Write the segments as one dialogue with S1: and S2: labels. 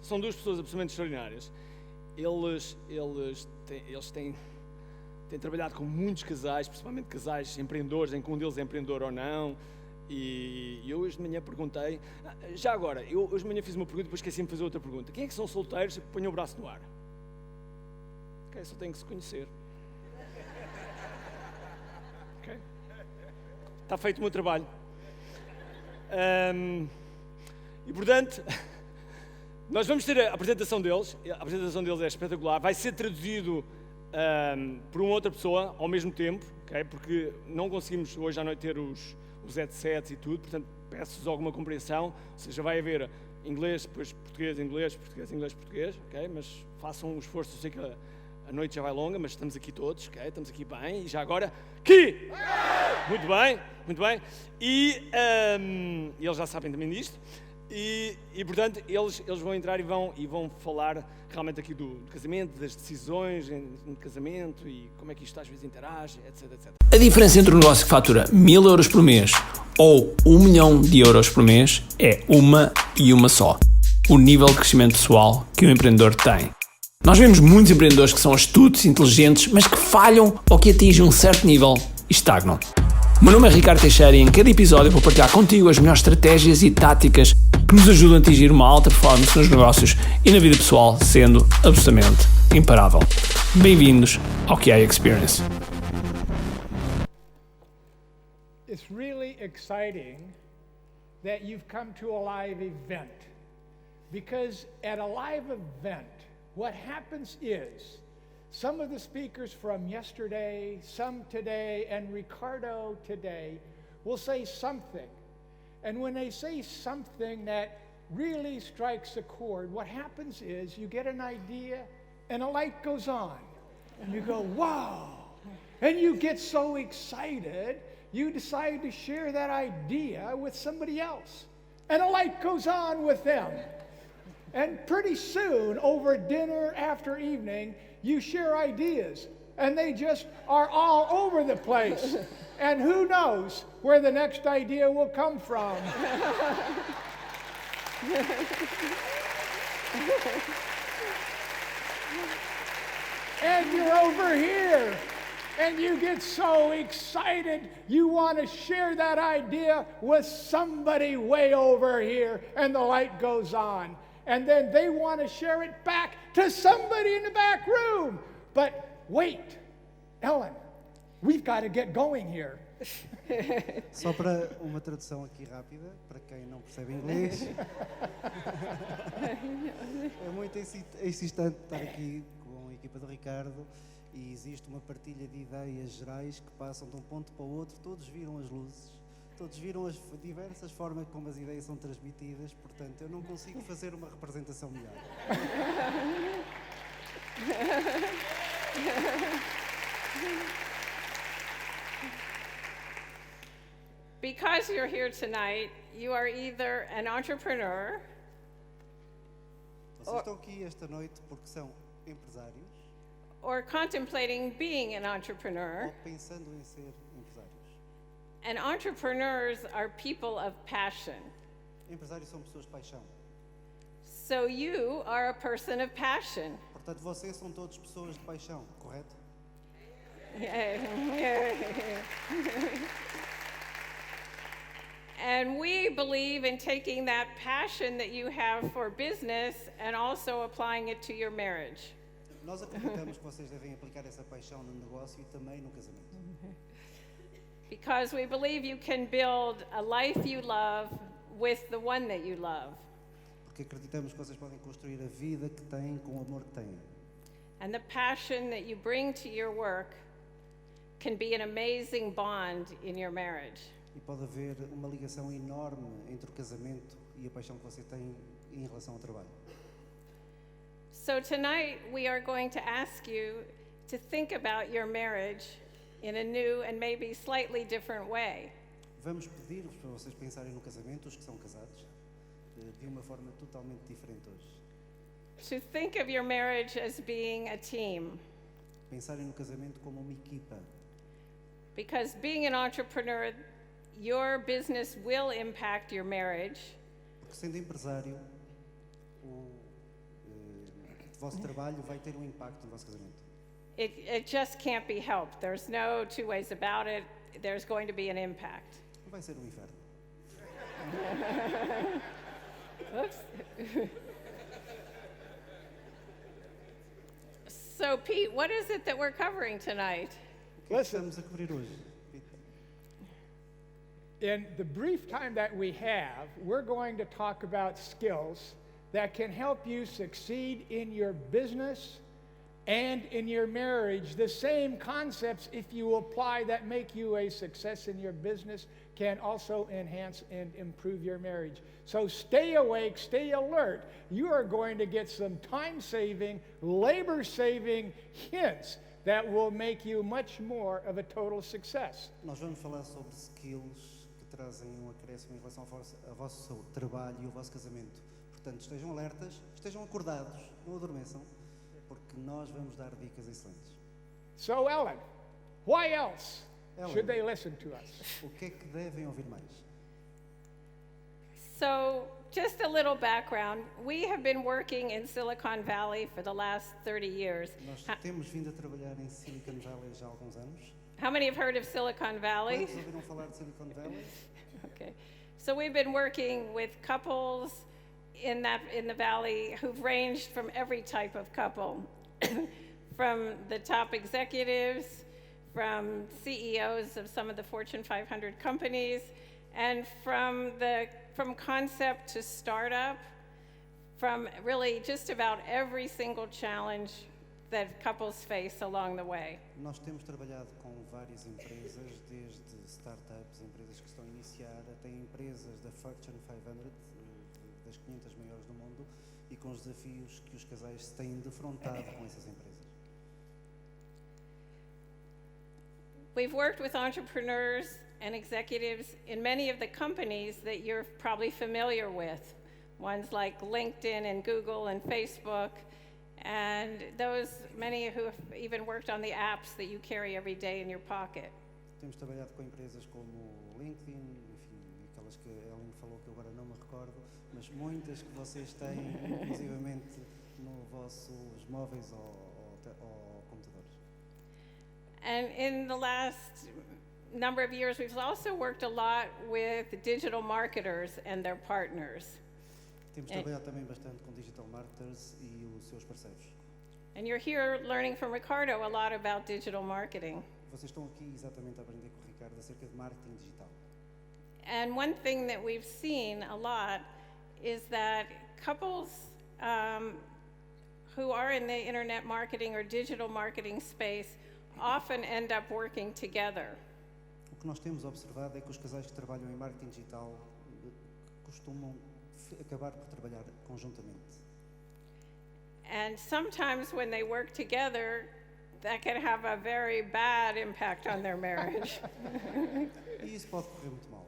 S1: são duas pessoas absolutamente extraordinárias. Eles têm trabalhado com muitos casais, principalmente casais empreendedores, em que um deles é empreendedor ou não. E eu hoje de manhã perguntei, já agora, eu hoje de manhã fiz uma pergunta e depois esqueci-me de fazer outra pergunta. Quem é que são solteiros que ponham o braço no ar? Ok, só tem que se conhecer. Ok? Está feito o meu trabalho. E portanto, nós vamos ter a apresentação deles. A apresentação deles é espetacular. Vai ser traduzido por uma outra pessoa ao mesmo tempo, okay? Porque não conseguimos hoje à noite ter os headsets e tudo, portanto peço-vos alguma compreensão, ou seja, vai haver inglês, depois português, inglês, português, inglês, português, ok? Mas façam um esforço, eu sei que a noite já vai longa, mas estamos aqui todos, ok? Estamos aqui bem, e já agora, muito bem, muito bem, e eles já sabem também disto, e portanto eles vão entrar e vão falar realmente aqui do casamento, das decisões em casamento e como é que isto às vezes interage, etc, etc.
S2: A diferença entre um negócio que fatura 1.000 euros por mês ou 1 milhão de euros por mês é uma e uma só: o nível de crescimento pessoal que o empreendedor tem. Nós vemos muitos empreendedores que são astutos, inteligentes, mas que falham ou que atingem um certo nível e estagnam. O meu nome é Ricardo Teixeira e em cada episódio vou partilhar contigo as melhores estratégias e táticas que nos ajudam a atingir uma alta performance nos negócios e na vida pessoal, sendo absolutamente imparável. Bem-vindos ao Kiai Experience.
S3: It's really exciting that you've come to a live event, because at a live event, what happens is some of the speakers from yesterday, some today, and Ricardo today will say something. And when they say something that really strikes a chord, what happens is you get an idea and a light goes on. And you go, wow. And you get so excited, you decide to share that idea with somebody else. And a light goes on with them. And pretty soon, over dinner after evening, you share ideas, and they just are all over the place. And who knows where the next idea will come from. And you're over here, and you get so excited, you want to share that idea with somebody way over here, and the light goes on. And then they want to share it back to somebody in the back room. But wait, Ellen, we've got to get going here.
S4: Só para uma tradução aqui rápida, para quem não percebe inglês. É muito excitante estar aqui com a equipa do Ricardo e existe uma partilha de ideias gerais que passam de um ponto para o outro, todos viram as luzes. Todos viram as diversas formas como as ideias são transmitidas, portanto, eu não consigo fazer uma representação melhor.
S5: Because you're here tonight, you are either an entrepreneur.
S4: Vocês estão aqui esta noite porque são empresários.
S5: Or contemplating being an entrepreneur.
S4: Ou pensando em ser empresários.
S5: And entrepreneurs are people of passion.
S4: Empresários são pessoas de paixão.
S5: So you are a person of passion.
S4: Portanto, vocês são todos pessoas de paixão, correto?
S5: And we believe in taking that passion that you have for business and also applying it to your marriage.
S4: Nós acreditamos que vocês devem aplicar essa paixão no negócio e também no casamento.
S5: Because we believe you can build a life you love with the one that you love.
S4: Porque acreditamos que vocês podem construir a vida que têm com o amor que têm.
S5: And the passion that you bring to your work can be an amazing bond in your marriage.
S4: E pode haver uma ligação enorme entre o casamento e a paixão que você tem em relação ao trabalho.
S5: So tonight we are going to ask you to think about your marriage in a new and maybe slightly different way.
S4: Vamos pedir-vos para vocês pensarem no casamento, os que são casados, de uma forma totalmente diferente hoje.
S5: To think of your marriage as being a team.
S4: Pensarem no casamento como uma equipa.
S5: Because being an entrepreneur, your business will impact your marriage.
S4: Porque sendo empresário, vosso trabalho vai ter um impacto no vosso casamento.
S5: It just can't be helped. There's no two ways about it. There's going to be an impact.
S4: Não vai ser um inferno.
S5: Oops. So, Pete, what is it that we're covering tonight?
S4: O que é que estamos a cobrir hoje?
S3: In the brief time that we have, we're going to talk about skills that can help you succeed in your business and in your marriage. The same concepts, if you apply, that make you a success in your business can also enhance and improve your marriage. So stay awake, stay alert. You are going to get some time-saving, labor-saving hints that will make you much more of a total success.
S4: Nós vamos falar sobre skills que trazem um acréscimo em relação ao vosso trabalho e ao vosso casamento. Portanto, estejam alertas, estejam acordados, não adormeçam, porque nós vamos dar dicas excelentes.
S3: So Ellen, why else
S4: Ellen,
S3: should they listen to us?
S4: o que é que devem ouvir mais?
S5: So, just a little background. We have been working in Silicon Valley for the last 30 years.
S4: Nós temos vindo a trabalhar em Silicon Valley já há alguns anos.
S5: How many have heard of Silicon Valley?
S4: Quantos ouviram falar de Silicon Valley?
S5: Okay. So we've been working with couples in the valley who've ranged from every type of couple, from the top executives, from CEOs of some of the Fortune 500 companies, and from concept to startup, from really just about every single challenge that couples face along the way.
S4: Nós temos trabalhado com várias empresas, desde startups, empresas que estão a iniciar, até empresas da Fortune 500, das 500 maiores do mundo, e com os desafios que os casais têm defrontado com essas empresas.
S5: We've worked with entrepreneurs and executives in many of the companies that you're probably familiar with, ones like LinkedIn and Google and Facebook, and those many who have even worked on the apps that you carry every day in your pocket.
S4: Temos trabalhado com empresas como LinkedIn, enfim, aquelas que a Ellen falou que eu agora não me recordo, mas muitas que vocês têm, inclusivamente nos vossos móveis ou computadores.
S5: And in the last number of years, we've also worked a lot with digital marketers and their partners.
S4: Temos trabalhado também bastante com digital marketers e os seus parceiros.
S5: And you're here learning from Ricardo a lot about digital marketing.
S4: Vocês estão aqui exatamente a aprender com o Ricardo acerca de marketing digital.
S5: And one thing that we've seen a lot is that couples who are in the internet marketing or digital marketing space often end up working together.
S4: O que nós temos observado é que os casais que trabalham em marketing digital costumam acabar por trabalhar conjuntamente.
S5: And sometimes when they work together, that can have a very bad impact on their marriage.
S4: E isso pode correr muito mal.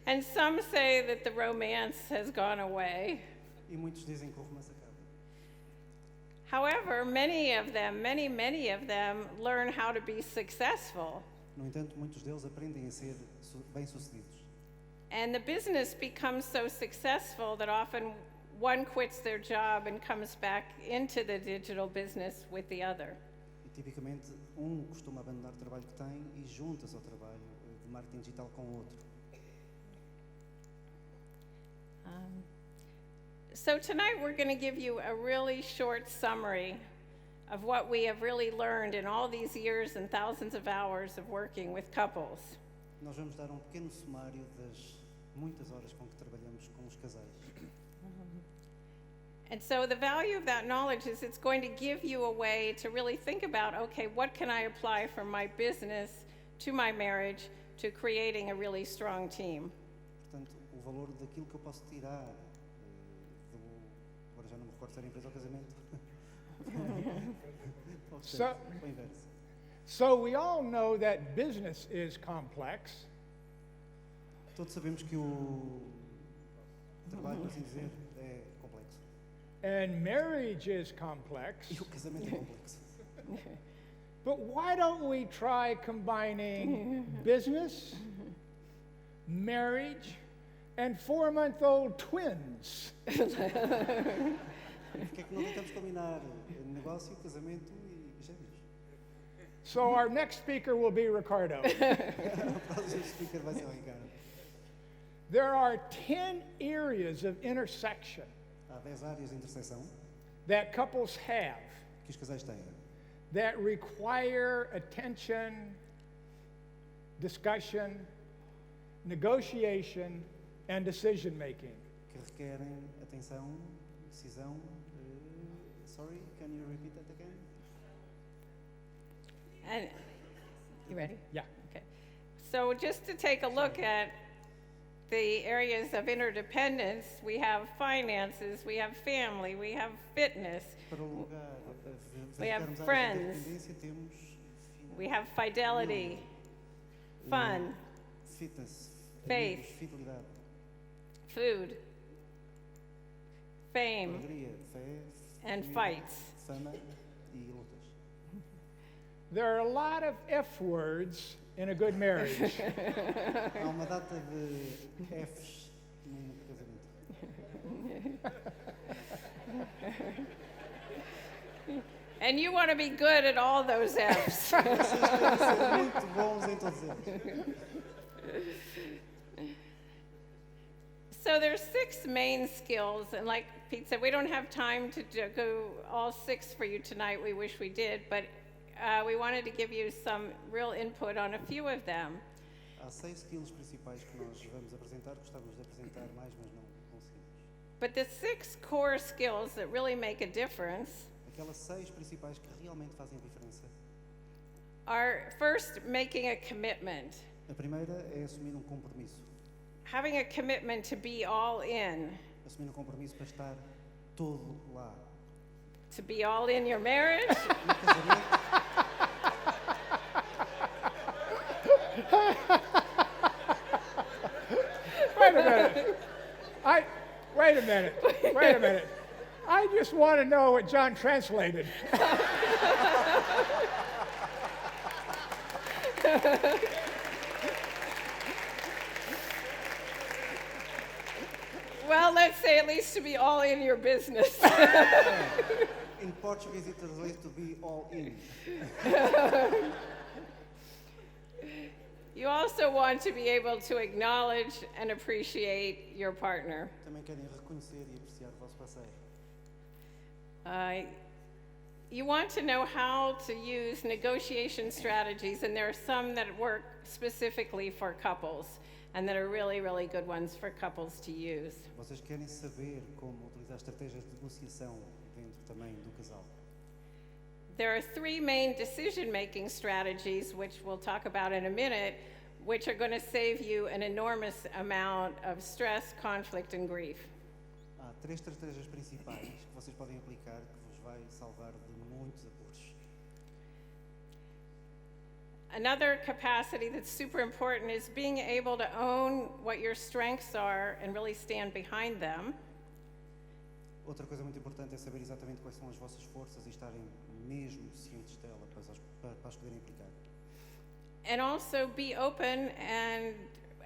S5: And some say that the romance has gone away.
S4: E muitos dizem que o romance acaba.
S5: However, many of them learn how to be successful.
S4: No entanto, muitos deles aprendem a ser bem-sucedidos.
S5: And the business becomes so successful that often one quits their job and comes back into the digital business with the other.
S4: E tipicamente, costuma abandonar o trabalho que tem e junta-se ao trabalho de marketing digital com o outro.
S5: So tonight we're going to give you a really short summary of what we have really learned in all these years and thousands of hours of working with couples.
S4: Nós vamos dar pequeno sumário das muitas horas com que trabalhamos com os casais.
S5: And so the value of that knowledge is it's going to give you a way to really think about, okay, what can I apply from my business to my marriage to creating a really strong team?
S4: Portanto, o valor daquilo que eu posso tirar agora já não me recordo se era empresa ou casamento. O inverso.
S3: So we all know that business is complex.
S4: Todos sabemos que o trabalho, por assim dizer, é complexo.
S3: And marriage is complex.
S4: E o casamento é complexo.
S3: But why don't we try combining business, marriage, and 4-month-old twins.
S4: Porque é que não tentamos combinar negócio, casamento e gêmeos?
S3: So our next speaker will be Ricardo.
S4: O próximo speaker vai ser o Ricardo.
S3: There are 10 areas of intersection
S4: Há 10 áreas de interseção
S3: that couples have
S4: que os casais têm,
S3: that require attention, discussion, negotiation, and decision making.
S4: que requerem atenção, decisão. Sorry, can you repeat that again?
S5: And, you ready?
S3: Yeah.
S5: Okay. So just to take a look at the areas of interdependence, we have finances, we have family, we have fitness,
S4: Para o lugar
S5: We have
S4: verificarmos a
S5: friends.
S4: independência, temos
S5: we have fidelity, fun,
S4: fitness,
S5: Faith.
S4: amigos, fidelidade,
S5: food, fame,
S4: alegria, fé,
S5: and
S4: família,
S5: fights.
S4: fama e lutas.
S3: There are a lot of F words in a good marriage.
S4: Há uma data de Fs num casamento.
S5: And you want to be good at all those F's.
S4: Vocês têm de ser muito bons em todos eles.
S5: So there's 6 main skills, and like Pete said, we don't have time to go all 6 for you tonight. We wish we did, but we wanted to give you some real input on a few of them.
S4: Há 6 skills principais que nós vamos apresentar, gostávamos de apresentar mais, mas não conseguimos.
S5: But the 6 core skills that really make a difference
S4: Aquelas 6 principais que realmente fazem a diferença.
S5: are first making a commitment.
S4: A primeira é assumir compromisso.
S5: Having a commitment to be all in,
S4: Assumir compromisso para estar todo lá.
S5: to be all in your marriage,
S4: No casamento,
S3: Wait a minute. I just want to know what John translated.
S5: well, let's say at least to be all in your business.
S4: in Portuguese it translates to be all in.
S5: You also want to be able to acknowledge and appreciate your partner.
S4: Também querem reconhecer e apreciar o vosso parceiro.
S5: You want to know how to use negotiation strategies, and there are some that work specifically for couples, and that are really, really good ones for couples to use.
S4: Vocês querem saber como utilizar estratégias de negociação dentro também do casal.
S5: There are 3 main decision-making strategies, which we'll talk about in a minute, which are going to save you an enormous amount of stress, conflict, and grief.
S4: Há 3 estratégias principais que vocês podem aplicar que vos vai salvar de muitos apuros.
S5: Another capacity that's super important is being able to own what your strengths are and really stand behind them.
S4: Outra coisa muito importante é saber exatamente quais são as vossas forças e estarem mesmo cientes dela para as poderem aplicar.
S5: And also be open and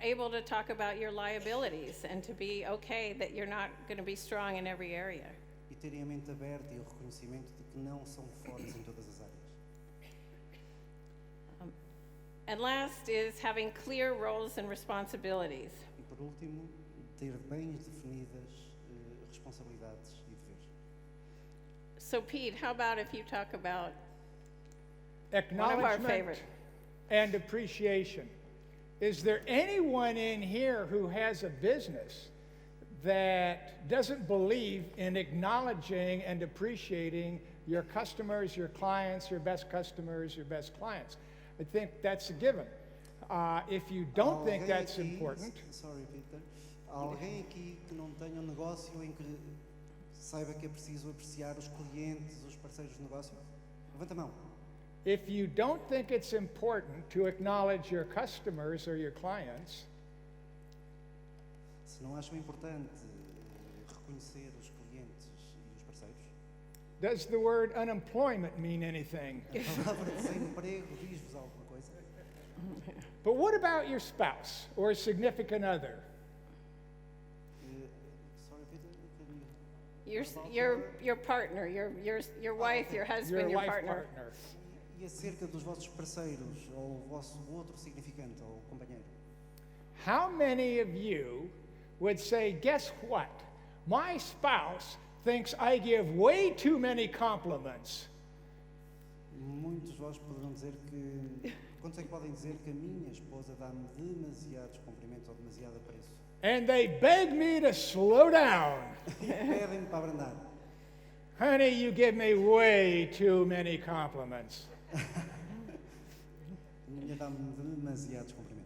S5: able to talk about your liabilities and to be okay that you're not going to be strong in every area.
S4: E terem a mente aberta e o reconhecimento de que não são fortes em todas as áreas.
S5: And last is having clear roles and responsibilities.
S4: E por último, ter bem definidas responsabilidades e deveres.
S5: So Pete, how about if you talk about one of our
S3: Acknowledgement
S5: favorite?
S3: and appreciation. Is there anyone in here who has a business that doesn't believe in acknowledging and appreciating your customers, your clients, your best customers, your best clients? I think that's a given. If you don't think
S4: Alguém
S3: that's
S4: aqui-
S3: important,
S4: Sorry, Peter. Há alguém aqui que não tenha um negócio em que saiba que é preciso apreciar os clientes, os parceiros de negócio? Levanta a mão.
S3: if you don't think it's important to acknowledge your customers or your clients,
S4: Se não acham importante reconhecer os clientes e os parceiros,
S3: does the word unemployment mean anything?
S4: a palavra desemprego diz-vos alguma coisa?
S3: But what about your spouse or significant other?
S5: your partner, your wife, your husband, your
S3: life
S5: partner.
S4: E acerca dos vossos parceiros, ou o vosso outro significante, ou companheiro.
S3: How many of you would say, guess what? My spouse thinks I give way too many compliments.
S4: Muitos de vós poderão dizer que... Quantos é que podem dizer que a minha esposa dá-me demasiados cumprimentos ou demasiado apreço?
S3: And they beg me to slow down.
S4: E pedem-me para abrandar.
S3: Honey, you give me way too many compliments.
S4: A minha dá-me demasiados cumprimentos.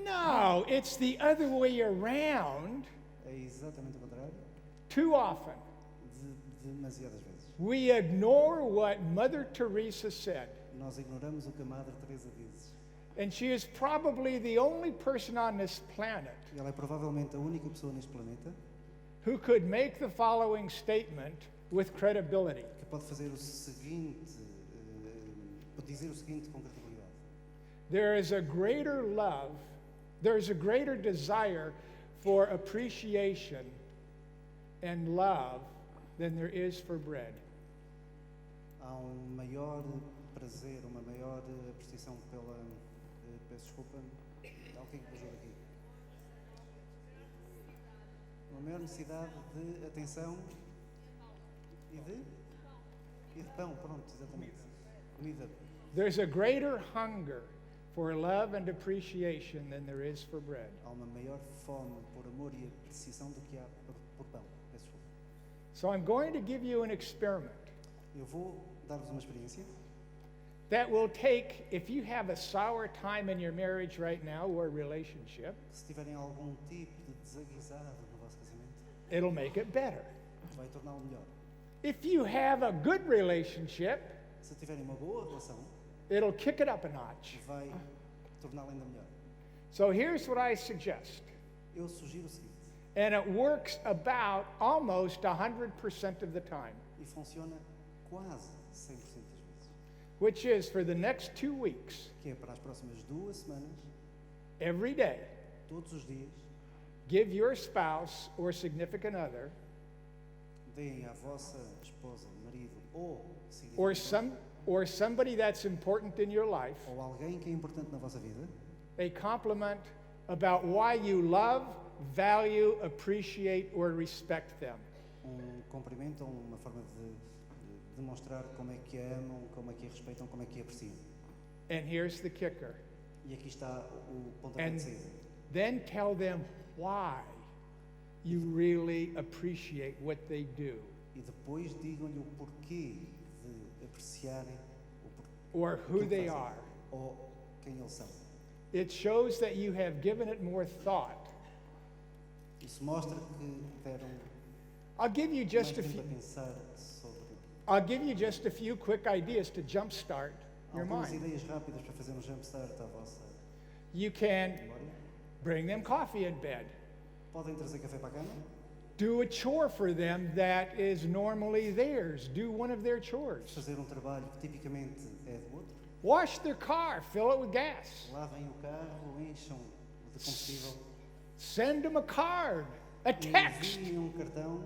S3: No, it's the other way around.
S4: É exatamente o contrário.
S3: Too often,
S4: Demasiadas vezes.
S3: we ignore what Mother Teresa said.
S4: Nós ignoramos o que a Madre Teresa diz.
S3: And she is probably the only person on this planet
S4: E ela é provavelmente a única pessoa neste planeta
S3: who could make the following statement with credibility.
S4: que pode fazer o seguinte, pode dizer o seguinte com credibilidade.
S3: There is a greater love, there is a greater desire for appreciation and love than there is for bread.
S4: Há maior prazer, uma maior apreciação pela... peço desculpa, alguém que me ajude aqui. Uma maior necessidade de atenção e de pão, pronto, exatamente. Comida.
S3: There's a greater hunger for love and appreciation than there is for bread.
S4: Há uma maior fome por amor e apreciação do que há por pão. Peço desculpa.
S3: So I'm going to give you an experiment
S4: Eu vou dar-vos uma experiência
S3: that will take, if you have a sour time in your marriage right now or relationship,
S4: que, se tiverem algum tipo de desaguisado no vosso casamento,
S3: it'll make it better.
S4: vai torná-lo melhor.
S3: If you have a good relationship,
S4: Se tiverem uma boa relação,
S3: it'll kick it up a notch.
S4: vai torná-la ainda melhor.
S3: So here's what I suggest.
S4: Eu sugiro o seguinte,
S3: And it works about almost 100% of the time,
S4: e funciona quase 100% das vezes,
S3: which is for the next 2 weeks,
S4: que é para as próximas 2 semanas,
S3: every day,
S4: todos os dias,
S3: give your spouse or significant other
S4: deem à vossa esposa, marido ou
S3: or
S4: significante
S3: or somebody that's important in your life
S4: ou alguém que é importante na vossa vida,
S3: a compliment about why you love, value, appreciate, or respect them.
S4: cumprimento ou uma forma de demonstrar como é que a amam, como é que a respeitam, como é que a apreciam.
S3: And here's the kicker.
S4: E aqui está o pontapé
S3: And
S4: de saída.
S3: then tell them why you really appreciate what they do
S4: E depois digam-lhe o porquê de apreciarem
S3: or who
S4: aquilo que
S3: they
S4: fazem,
S3: are.
S4: ou quem eles são.
S3: It shows that you have given it more thought.
S4: Isso mostra que deram
S3: I'll give you
S4: mais
S3: just a
S4: tempo
S3: few,
S4: a pensar sobre
S3: I'll give you just a few quick ideas to jumpstart your
S4: algumas
S3: mind.
S4: ideias rápidas para fazer um jumpstart à vossa
S3: You can
S4: memória.
S3: bring them coffee in bed.
S4: Podem trazer café para a cama,
S3: Do a chore for them that is normally theirs. Do one of their chores.
S4: fazer trabalho que tipicamente é do outro,
S3: Wash their car, fill it with gas.
S4: lavem o carro, encham de combustível,
S3: Send them a card, a text,
S4: enviem cartão,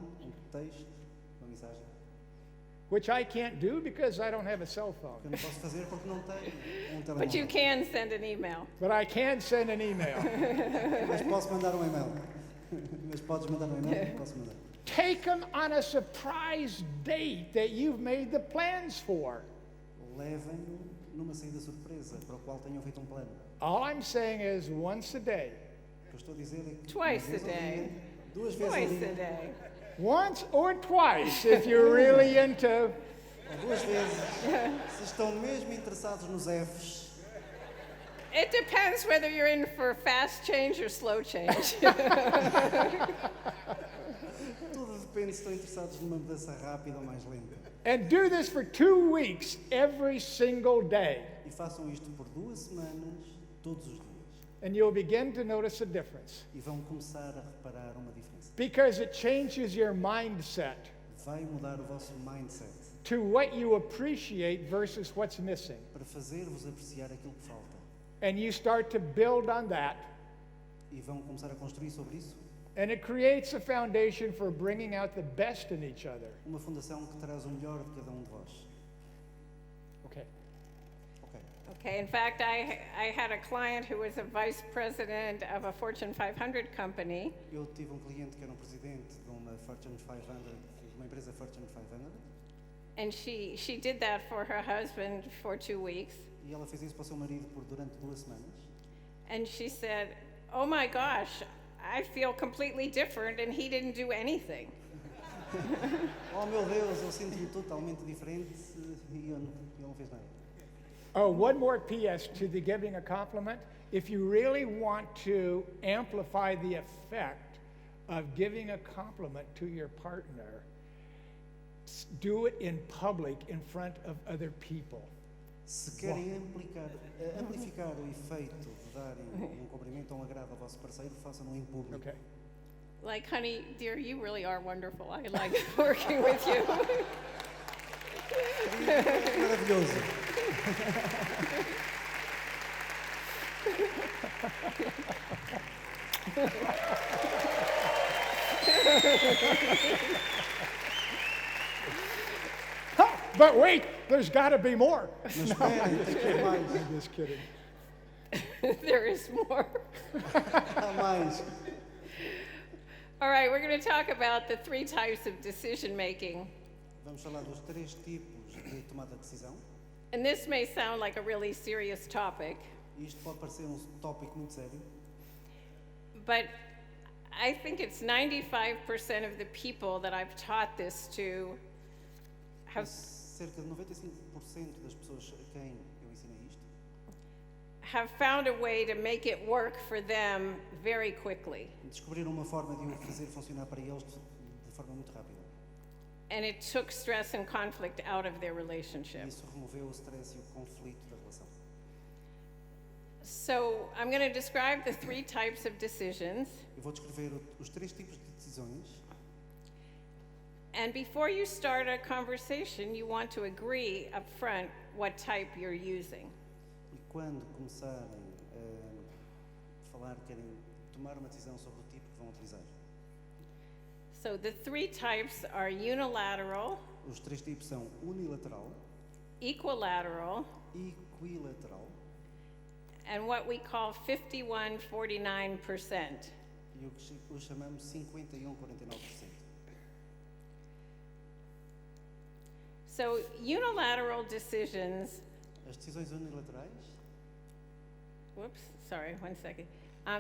S4: texto, uma mensagem,
S3: which I can't do because I don't have a cell
S4: que
S3: phone.
S4: eu não posso fazer porque não tenho telemóvel.
S5: But you can send an email.
S3: But I can send an email.
S4: Mas posso mandar um e-mail. Mas podes mandar um e-mail? Posso mandar.
S3: Take them on a surprise date that you've made the plans for.
S4: Levem-no numa saída surpresa para o qual tenham feito um plano.
S3: All I'm saying is once a day.
S4: O que eu estou a dizer é que
S5: Twice
S4: uma vez
S5: a
S4: ao
S5: day.
S4: dia, 2 vezes ao
S5: Twice
S4: dia,
S5: a day.
S3: Once or twice if you're really into.
S4: ou 2 vezes, se estão mesmo interessados nos Fs,
S5: It depends whether you're in for fast change or slow change.
S4: tudo depende se estão interessados numa mudança rápida ou mais lenta.
S3: And do this for 2 weeks every single day.
S4: E façam isto por 2 semanas, todos os dias.
S3: And you'll begin to notice a difference.
S4: E vão começar a reparar uma diferença.
S3: Because it changes your mindset
S4: Vai mudar o vosso mindset
S3: to what you appreciate versus what's missing.
S4: para fazer-vos apreciar aquilo que falta.
S3: And you start to build on that.
S4: E vão começar a construir sobre isso.
S3: And it creates a foundation for bringing out the best in each other.
S4: Uma fundação que traz o melhor de cada de vós.
S3: Okay.
S4: Ok.
S5: Okay, in fact, I had a client who was a vice president of a Fortune 500 company,
S4: Eu tive cliente que era presidente de uma Fortune 500, de uma empresa Fortune 500,
S5: and she did that for her husband for 2 weeks.
S4: e ela fez isso para o seu marido durante 2 semanas.
S5: And she said, "Oh my gosh, I feel completely different and he didn't do anything."
S4: Oh meu Deus, eu sinto-me totalmente diferente e ele não fez nada.
S3: Oh, one more PS to the giving a compliment. If you really want to amplify the effect of giving a compliment to your partner, do it in public in front of other people.
S4: Se querem amplificar o efeito de darem cumprimento ou agrado ao vosso parceiro, façam-no em público.
S3: Okay.
S5: Like, honey, dear, you really are wonderful. I like working with you.
S4: Maravilhoso.
S3: But wait, there's got to be more.
S4: Mas esperem, tem que ter mais.
S3: I'm just kidding.
S5: There is more.
S4: Há mais.
S5: All right, we're going to talk about the 3 types of decision making.
S4: Vamos falar dos 3 tipos de tomada de decisão.
S5: And this may sound like a really serious topic,
S4: Isto pode parecer tópico muito sério,
S5: but I think it's 95% of the people that I've taught this to have,
S4: mas cerca de 95% das pessoas a quem eu ensinei isto
S5: have found a way to make it work for them very quickly.
S4: descobriram uma forma de o fazer funcionar para eles de forma muito rápida.
S5: And it took stress and conflict out of their
S4: E
S5: relationship.
S4: isso removeu o stress e o conflito da relação.
S5: So I'm going to describe the 3 types of decisions.
S4: Eu vou descrever os 3 tipos de decisões.
S5: And before you start a conversation, you want to agree up front what type you're using.
S4: E quando começarem a falar, querem tomar uma decisão sobre o tipo que vão utilizar.
S5: So the 3 types are unilateral,
S4: Os 3 tipos são unilateral,
S5: equilateral,
S4: equilateral
S5: and what we call 51-49%.
S4: e o que os chamamos 51-49%.
S5: So unilateral decisions,
S4: As decisões unilaterais
S5: whoops, sorry, 1 second.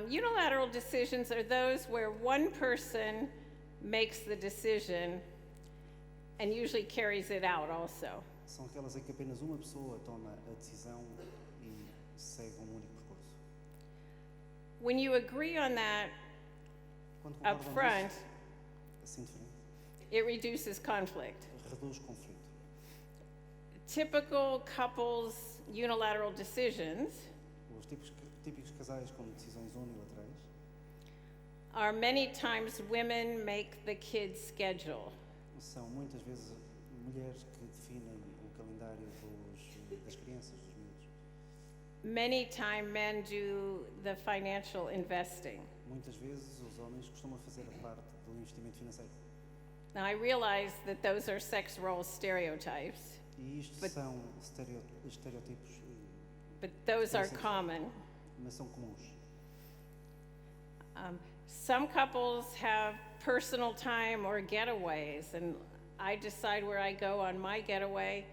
S5: Unilateral decisions are those where one person makes the decision and usually carries it out also.
S4: são aquelas em que apenas uma pessoa toma a decisão e segue único percurso.
S5: When you agree on that
S4: Quando
S5: up
S4: concordam
S5: front,
S4: nisso, assim de frente,
S5: it reduces conflict.
S4: reduz o conflito.
S5: Typical couples unilateral decisions
S4: Os típicos casais com decisões unilaterais
S5: are many times women make the kids' schedule.
S4: são muitas vezes mulheres que definem o calendário das crianças, dos miúdos.
S5: Many times men do the financial investing.
S4: Muitas vezes os homens costumam fazer a parte do investimento financeiro.
S5: Now I realize that those are sex role stereotypes,
S4: E isto
S5: But-
S4: são estereotipos,
S5: but those are
S4: Sim, sim.
S5: common.
S4: mas são comuns.
S5: Some couples have personal time or getaways, and I decide where I go on my getaway.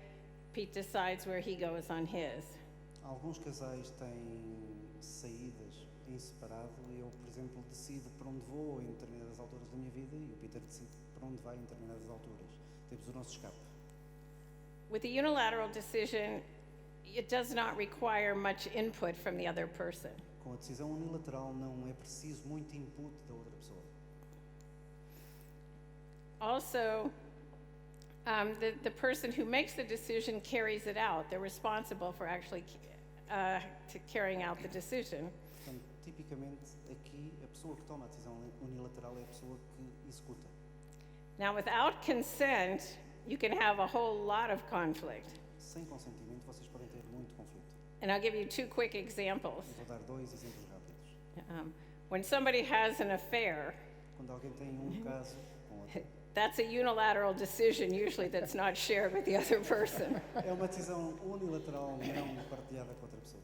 S5: Pete decides where he goes on his.
S4: Alguns casais têm saídas em separado e eu, por exemplo, decido para onde vou em determinadas alturas da minha vida e o Peter decide para onde vai em determinadas alturas. Temos o nosso escape.
S5: With a unilateral decision, it does not require much input from the other person.
S4: Com a decisão unilateral não é preciso muito input da outra pessoa.
S5: Also, the person who makes the decision carries it out. They're responsible for actually carrying out the decision.
S4: Portanto, tipicamente, aqui, a pessoa que toma a decisão unilateral é a pessoa que executa.
S5: Now, without consent, you can have a whole lot of conflict.
S4: Sem consentimento, vocês podem ter muito conflito.
S5: And I'll give you 2 quick examples.
S4: Vou dar 2 exemplos rápidos.
S5: When somebody has an affair,
S4: Quando alguém tem caso com outro.
S5: That's a unilateral decision, usually that's not shared with the other person.
S4: É uma decisão unilateral, não partilhada com outra pessoa.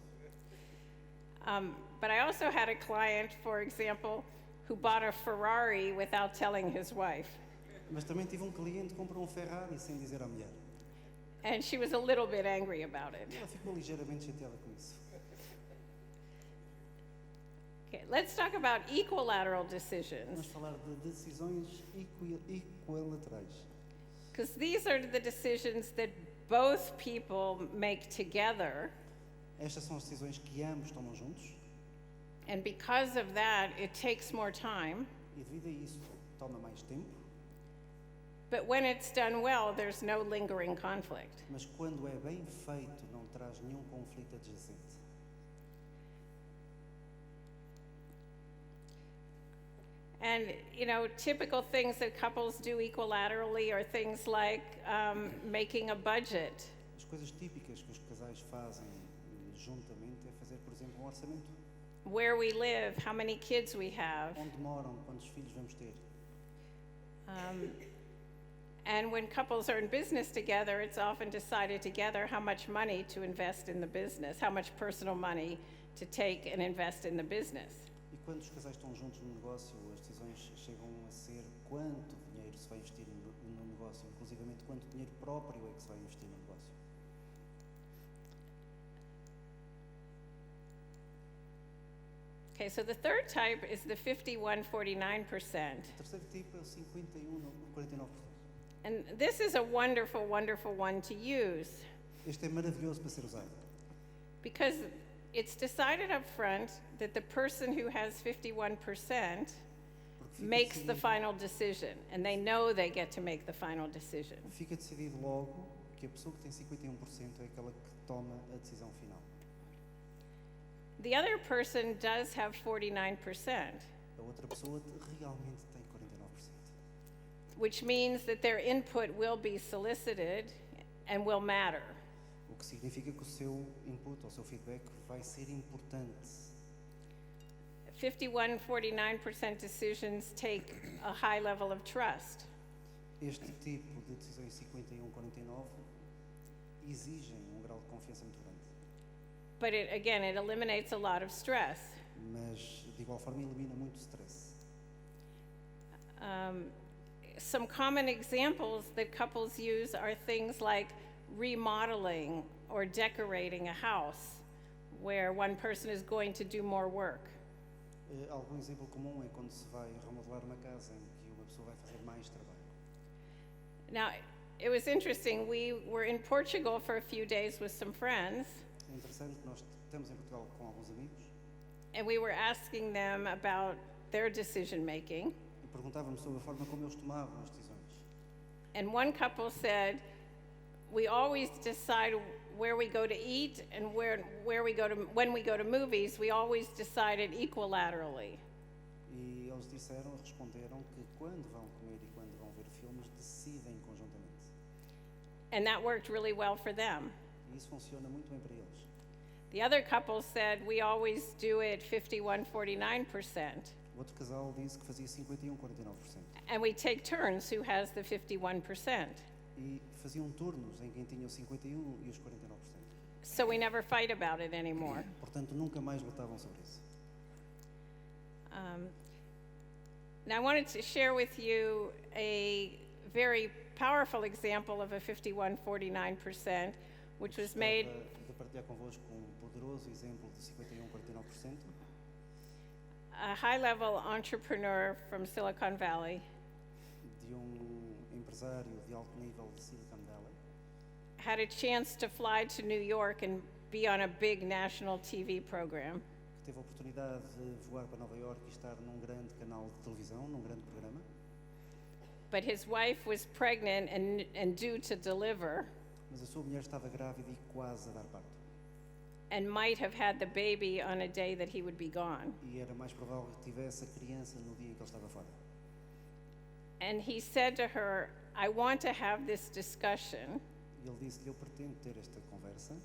S5: But I also had a client, for example, who bought a Ferrari without telling his wife.
S4: Mas também tive cliente que comprou Ferrari sem dizer à mulher.
S5: And she was a little bit angry about it.
S4: Ela ficou ligeiramente chateada com isso.
S5: Okay, let's talk about equilateral
S4: Vamos
S5: decisions,
S4: falar de decisões equilaterais.
S5: because these are the decisions that both people make together,
S4: Estas são as decisões que ambos tomam juntos
S5: and because of that, it takes more time.
S4: e devido a isso toma mais tempo,
S5: But when it's done well, there's no lingering conflict.
S4: mas quando é bem feito não traz nenhum conflito adjacente.
S5: And, you know, typical things that couples do equilaterally are things like making a budget,
S4: As coisas típicas que os casais fazem juntamente é fazer, por exemplo, um orçamento.
S5: where we live, how many kids we have.
S4: Onde moram, quantos filhos vamos ter.
S5: And when couples are in business together, it's often decided together how much money to invest in the business, how much personal money to take and invest in the business.
S4: E quando os casais estão juntos no negócio, as decisões chegam a ser quanto dinheiro se vai investir no negócio, inclusivamente quanto dinheiro próprio é que se vai investir no negócio.
S5: Okay, so the third type is the 51-49%.
S4: O terceiro tipo é o 51-49%.
S5: And this is a wonderful, wonderful one to use
S4: Este é maravilhoso para ser usado,
S5: because it's decided up front that the person who has 51%
S4: porque
S5: makes the final decision, and they know they get to make the final decision.
S4: fica decidido logo que a pessoa que tem 51% é aquela que toma a decisão final.
S5: The other person does have 49%,
S4: A outra pessoa realmente tem 49%,
S5: which means that their input will be solicited and will matter.
S4: o que significa que o seu input ou o seu feedback vai ser importante.
S5: 51-49% decisions take a high level of trust.
S4: Este tipo de decisões 51-49 exigem grau de confiança muito grande,
S5: But it eliminates a lot of stress.
S4: mas de igual forma elimina muito stress.
S5: Some common examples that couples use are things like remodeling or decorating a house, where one person is going to do more work.
S4: Algum exemplo comum é quando se vai remodelar uma casa em que uma pessoa vai fazer mais trabalho.
S5: Now, it was interesting. We were in Portugal for a few days with some friends,
S4: É interessante que nós estamos em Portugal com alguns amigos
S5: and we were asking them about their decision making.
S4: e perguntávamos sobre a forma como eles tomavam as decisões.
S5: And one couple said, we always decide where we go to eat and where we go to, when we go to movies, we always decided equilaterally.
S4: E eles responderam que quando vão comer e quando vão ver filmes, decidem conjuntamente.
S5: And that worked really well for them.
S4: E isso funciona muito bem para eles.
S5: The other couple said, we always do it 51-49%.
S4: O outro casal disse que fazia 51-49%.
S5: And we take turns who has the 51%.
S4: E faziam turnos em quem tinha o 51% e os 49%.
S5: So we never fight about it anymore.
S4: Portanto, nunca mais lutavam sobre isso.
S5: Now I wanted to share with you a very powerful example of a 51-49%, which was made
S4: Gostava de partilhar convosco poderoso exemplo de 51-49%,
S5: a high-level entrepreneur from Silicon Valley
S4: de empresário de alto nível de Silicon Valley,
S5: had a chance to fly to New York and be on a big national TV program.
S4: que teve a oportunidade de voar para Nova Iorque e estar num grande canal de televisão, num grande programa,
S5: But his wife was pregnant and due to deliver
S4: mas a sua mulher estava grávida e quase a dar parto.
S5: and might have had the baby on a day that he would be gone.
S4: E era mais provável que tivesse a criança no dia em que ele estava fora.
S5: And he said to her, I want to have this discussion,
S4: E ele disse-lhe, eu pretendo ter esta conversa,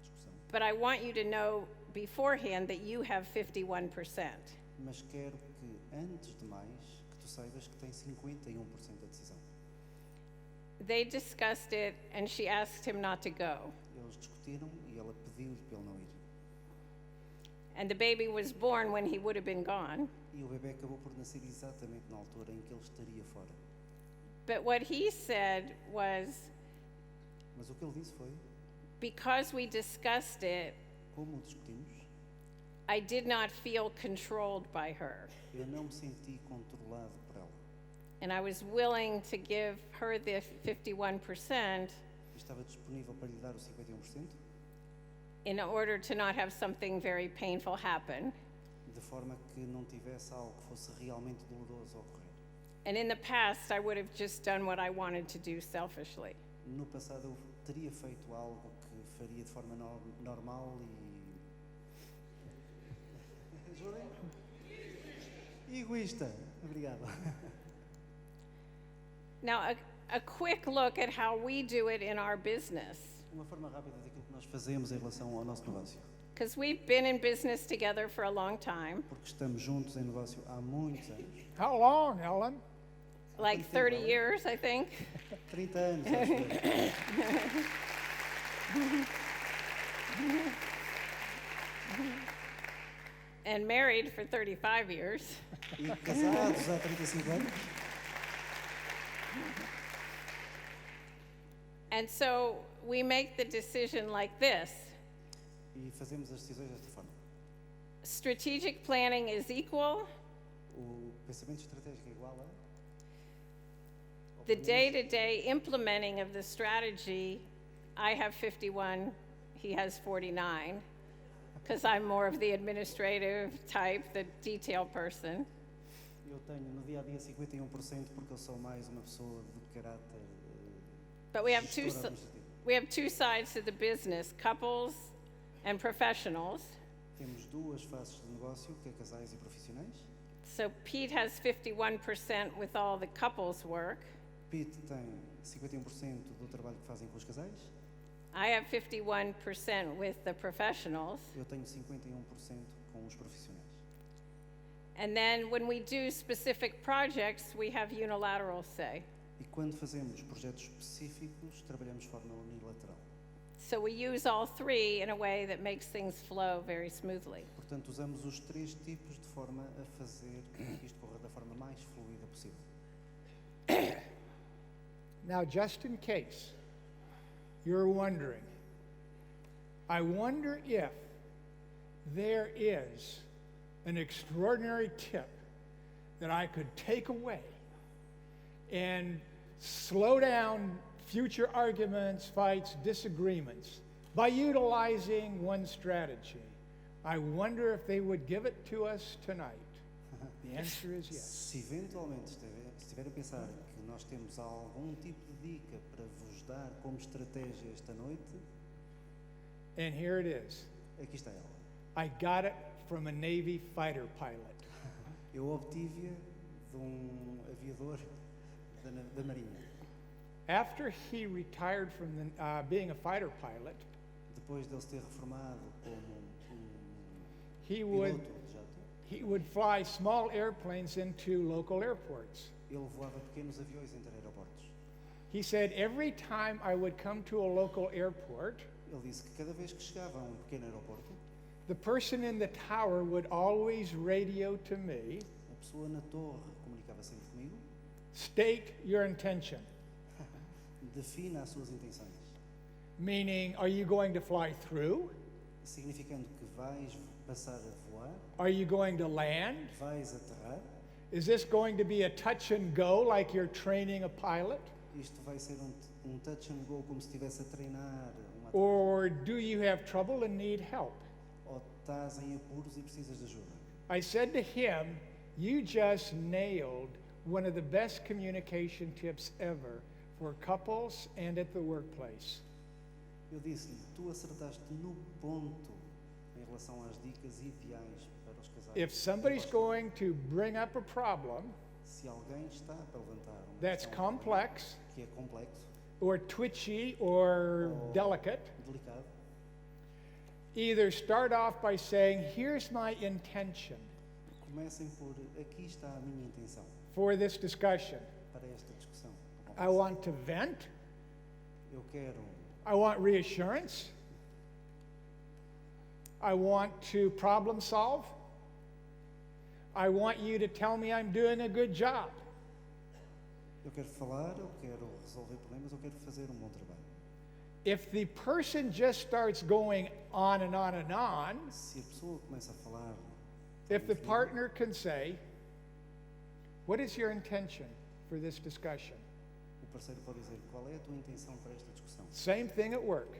S4: discussão,
S5: but I want you to know beforehand that you have 51%.
S4: mas quero que, antes de mais, que tu saibas que tem 51% da decisão.
S5: They discussed it, and she asked him not to go.
S4: Eles discutiram e ela pediu-lhe para ele não ir.
S5: And the baby was born when he would have been gone.
S4: E o bebê acabou por nascer exatamente na altura em que ele estaria fora.
S5: But what he said was,
S4: Mas o que ele disse foi,
S5: because we discussed it,
S4: como o discutimos,
S5: I did not feel controlled by her.
S4: eu não me senti controlado por ela.
S5: And I was willing to give her the 51%
S4: Estava disponível para lhe dar o 51%,
S5: in order to not have something very painful happen.
S4: de forma que não tivesse algo que fosse realmente doloroso a ocorrer.
S5: And in the past, I would have just done what I wanted to do selfishly.
S4: No passado eu teria feito algo que faria de forma normal e... Jurem? Egoísta. Obrigado.
S5: Now, a quick look at how we do it in our business,
S4: Uma forma rápida daquilo que nós fazemos em relação ao nosso negócio.
S5: because we've been in business together for a long time,
S4: Porque estamos juntos em negócio há muitos anos.
S3: How long, Ellen?
S5: like 30 years, I think.
S4: 30 anos, acho eu.
S5: And married for 35 years.
S4: E casados há 35 anos.
S5: And so we make the decision like this.
S4: E fazemos as decisões desta forma.
S5: Strategic planning is equal.
S4: O pensamento estratégico é igual a...
S5: The day-to-day implementing of the strategy, I have 51, he has 49, because I'm more of the administrative type, the detail person.
S4: Eu tenho no dia a dia 51% porque eu sou mais uma pessoa de caráter
S5: But we have
S4: gestora administrativa.
S5: we have two sides to the business, couples and professionals.
S4: Temos duas faces de negócio, que é casais e profissionais.
S5: So Pete has 51% with all the couples work.
S4: Pete tem 51% do trabalho que fazem com os casais.
S5: I have 51% with the professionals.
S4: Eu tenho 51% com os profissionais.
S5: And then when we do specific projects, we have unilateral say.
S4: E quando fazemos projetos específicos, trabalhamos de forma unilateral.
S5: So we use all three in a way that makes things flow very smoothly.
S4: Portanto, usamos os três tipos de forma a fazer que isto corra da forma mais fluida possível.
S3: Now, just in case you're wondering, I wonder if there is an extraordinary tip that I could take away and slow down future arguments, fights, disagreements by utilizing one strategy. I wonder if they would give it to us tonight. The answer is yes.
S4: Se eventualmente estiver a pensar que nós temos algum tipo de dica para vos dar como estratégia esta noite,
S3: And here it is.
S4: aqui está ela.
S3: I got it from a Navy fighter pilot.
S4: Eu obtive-a de aviador da Marinha.
S3: After he retired from being a fighter pilot,
S4: Depois de ele se ter reformado como
S3: he
S4: piloto
S3: would,
S4: de jato,
S3: he would fly small airplanes into local airports.
S4: ele voava pequenos aviões entre aeroportos.
S3: He said, every time I would come to a local airport,
S4: Ele disse que cada vez que chegava a pequeno aeroporto,
S3: the person in the tower would always radio to me,
S4: a pessoa na torre comunicava sempre comigo,
S3: state your intention.
S4: defina as suas intenções,
S3: Meaning, are you going to fly through?
S4: significando que vais passar a voar,
S3: Are you going to land?
S4: vais aterrar,
S3: Is this going to be a touch and go like you're training a pilot?
S4: isto vai ser touch and go como se estivesse a treinar uma
S3: Or do you have trouble and need help?
S4: ou estás em apuros e precisas de ajuda.
S3: I said to him, you just nailed one of the best communication tips ever for couples and at the workplace.
S4: Eu disse-lhe, tu acertaste no ponto em relação às dicas ideais para os casais.
S3: If somebody's going to bring up a problem
S4: Se alguém está para levantar uma
S3: that's
S4: questão
S3: complex
S4: que é complexo,
S3: or twitchy or delicate,
S4: delicado,
S3: either start off by saying, here's my intention.
S4: comecem por aqui está a minha intenção.
S3: for this discussion.
S4: para esta discussão.
S3: I want to vent.
S4: Eu quero,
S3: I want reassurance. I want to problem solve. I want you to tell me I'm doing a good job.
S4: eu quero falar, eu quero resolver problemas, eu quero fazer um bom trabalho.
S3: If the person just starts going on and on and on,
S4: Se a pessoa começa a falar,
S3: if the partner can say, what is your intention for this discussion?
S4: o parceiro pode dizer qual é a tua intenção para esta discussão.
S3: Same thing at work.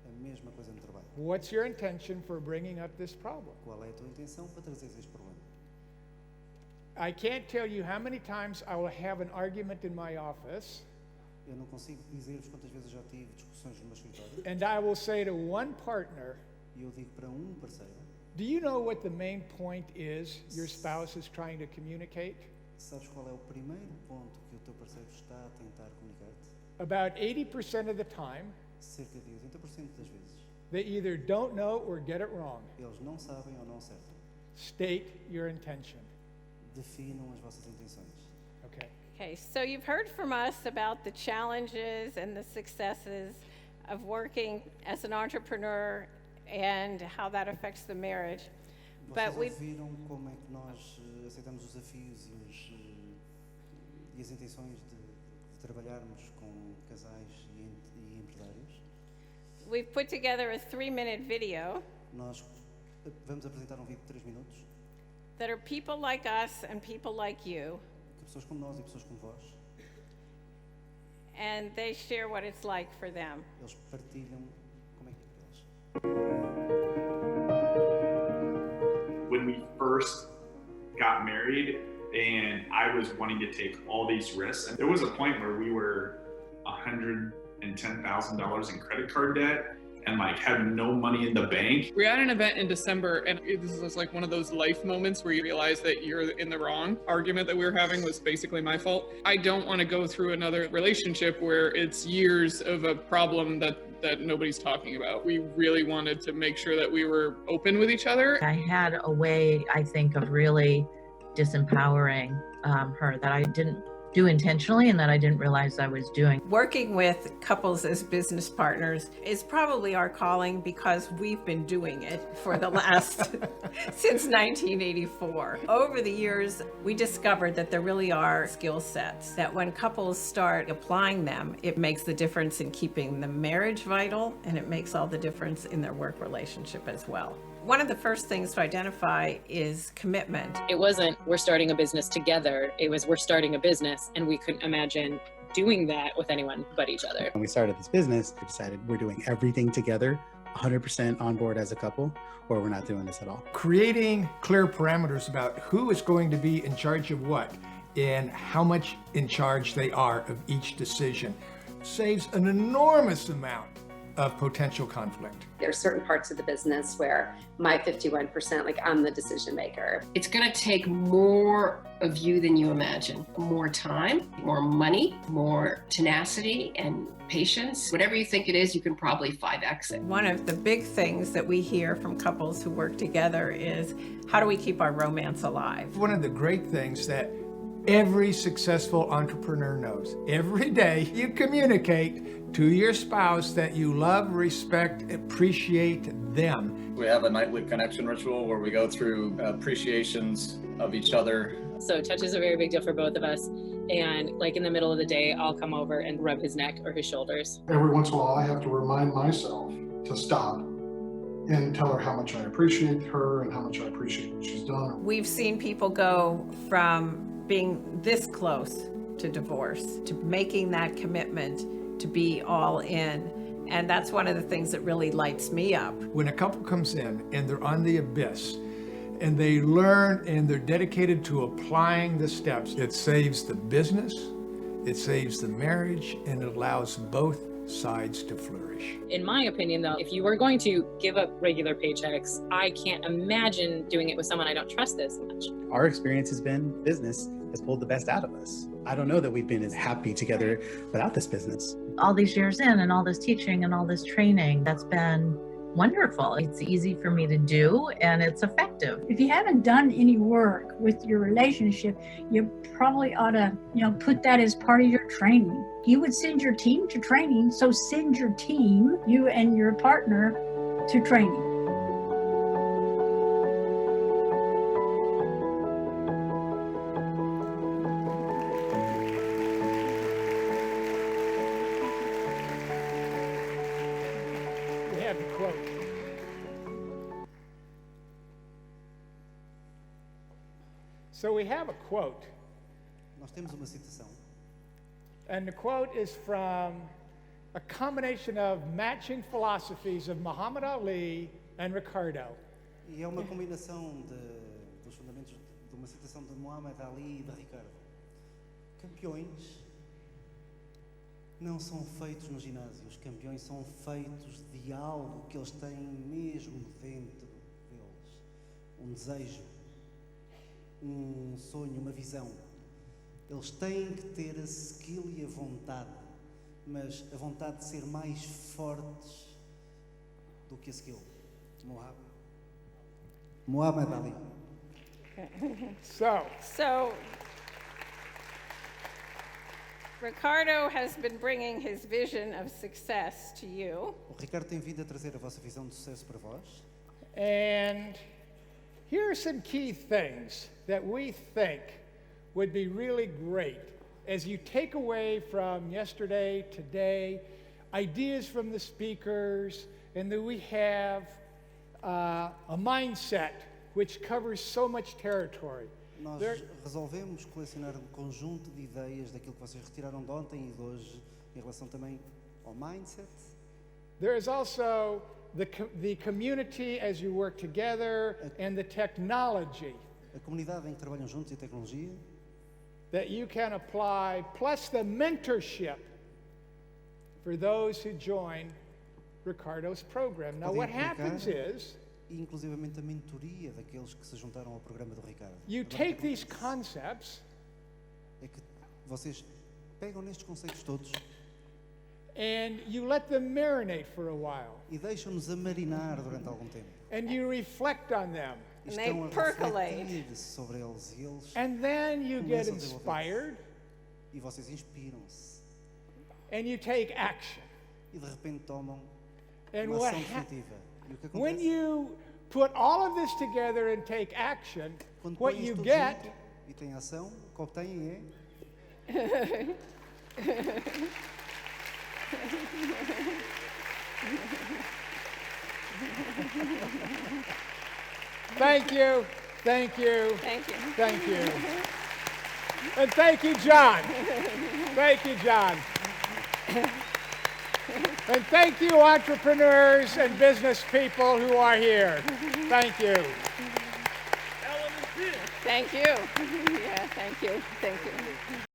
S4: A mesma coisa no trabalho.
S3: What's your intention for bringing up this problem?
S4: Qual é a tua intenção para trazer este problema?
S3: I can't tell you how many times I will have an argument in my office,
S4: Eu não consigo dizer-vos quantas vezes eu já tive discussões no meu escritório
S3: and I will say to one partner,
S4: e eu digo para um parceiro,
S3: do you know what the main point is your spouse is trying to communicate?
S4: sabes qual é o primeiro ponto que o teu parceiro está a tentar comunicar-te?
S3: About 80% of the time,
S4: Cerca de 80% das vezes,
S3: they either don't know or get it wrong.
S4: eles não sabem ou não acertam.
S3: State your intention.
S4: Definam as vossas intenções.
S3: Okay.
S5: Okay, so you've heard from us about the challenges and the successes of working as an entrepreneur and how that affects the marriage. But
S4: Vocês
S5: we
S4: ouviram como é que nós aceitamos os desafios e as intenções de trabalharmos com casais e empresários?
S5: we've put together a 3-minute video
S4: Nós vamos apresentar um vídeo de 3 minutos
S5: that are people like us and people like you,
S4: que pessoas como nós e pessoas como vós,
S5: and they share what it's like for them.
S4: eles partilham como é que é para eles.
S6: When we first got married and I was wanting to take all these risks, and there was a point where we were $110,000 in credit card debt and like had no money in the bank.
S7: We were at an event in December, and this was like one of those life moments where you realize that you're in the wrong. Argument that we were having was basically my fault. I don't want to go through another relationship where it's years of a problem that nobody's talking about. We really wanted to make sure that we were open with each other.
S8: I had a way, I think, of really disempowering her that I didn't do intentionally and that I didn't realize I was doing.
S5: Working with couples as business partners is probably our calling because we've been doing it for the last, since 1984. Over the years, we discovered that there really are skill sets that when couples start applying them, it makes the difference in keeping the marriage vital, and it makes all the difference in their work relationship as well. One of the first things to identify is commitment.
S9: It wasn't we're starting a business together. It was we're starting a business, and we couldn't imagine doing that with anyone but each other.
S10: When we started this business, we decided we're doing everything together, 100% on board as a couple, or we're not doing this at all.
S3: Creating clear parameters about who is going to be in charge of what and how much in charge they are of each decision saves an enormous amount of potential conflict.
S11: There's certain parts of the business where my 51%, like I'm the decision maker.
S12: It's going to take more of you than you imagine. More time, more money, more tenacity and patience. Whatever you think it is, you can probably 5X it.
S5: One of the big things that we hear from couples who work together is, how do we keep our romance alive?
S3: One of the great things that every successful entrepreneur knows, every day you communicate to your spouse that you love, respect, appreciate them.
S13: We have a nightly connection ritual where we go through appreciations of each other.
S9: So touch is a very big deal for both of us. And like in the middle of the day, I'll come over and rub his neck or his shoulders.
S14: Every once in a while, I have to remind myself to stop and tell her how much I appreciate her and how much I appreciate what she's done.
S5: We've seen people go from being this close to divorce, to making that commitment to be all in. And that's one of the things that really lights me up.
S3: When a couple comes in and they're on the abyss and they learn and they're dedicated to applying the steps, it saves the business, it saves the marriage, and it allows both sides to flourish.
S9: In my opinion, though, if you were going to give up regular paychecks, I can't imagine doing it with someone I don't trust this much.
S10: Our experience has been business has pulled the best out of us. I don't know that we've been as happy together without this business.
S8: All these years in and all this teaching and all this training, that's been wonderful. It's easy for me to do and it's effective.
S15: If you haven't done any work with your relationship, you probably ought to, put that as part of your training. You would send your team to training, so send your team, you and your partner, to training.
S3: We have a quote. So we have a quote.
S4: Nós temos uma citação.
S3: And the quote is from a combination of matching philosophies of Muhammad Ali and Ricardo.
S4: E é uma combinação dos fundamentos de uma citação de Muhammad Ali e de Ricardo. Campeões não são feitos no ginásio, os campeões são feitos de algo que eles têm mesmo dentro deles. Um desejo, um sonho, uma visão. Eles têm que ter a skill e a vontade, mas a vontade de ser mais fortes do que a skill. Muhammad Ali.
S5: So Ricardo has been bringing his vision of success to you.
S4: O Ricardo tem vindo a trazer a vossa visão de sucesso para vós.
S3: And here are some key things that we think would be really great as you take away from yesterday, today, ideas from the speakers, and that we have a mindset which covers so much territory.
S4: Nós resolvemos colecionar um conjunto de ideias daquilo que vocês retiraram de ontem e de hoje em relação também ao mindset.
S3: There is also the community as you work together and the technology.
S4: A comunidade em que trabalham juntos e a tecnologia.
S3: That you can apply, plus the mentorship for those who join Ricardo's program. Now what happens is,
S4: e inclusivamente a mentoria daqueles que se juntaram ao programa do Ricardo.
S3: You take these concepts,
S4: é que vocês pegam nestes conceitos todos,
S3: and you let them marinate for a while.
S4: E deixam-nos a marinar durante algum tempo.
S3: And you reflect on them.
S5: And they percolate.
S4: Sobre eles, e eles
S3: and then you get inspired.
S4: E vocês inspiram-se.
S3: And you take action.
S4: E de repente tomam
S3: and
S4: uma ação definitiva. E o que acontece?
S3: When you put all of this together and take action, what you get
S4: e tem ação, o que obtêm é
S3: Thank you. Thank you.
S5: Thank you.
S3: Thank you. And thank you, John. Thank you, John. And thank you, entrepreneurs and business people who are here. Thank you.
S5: Thank you. Yeah, thank you. Thank you.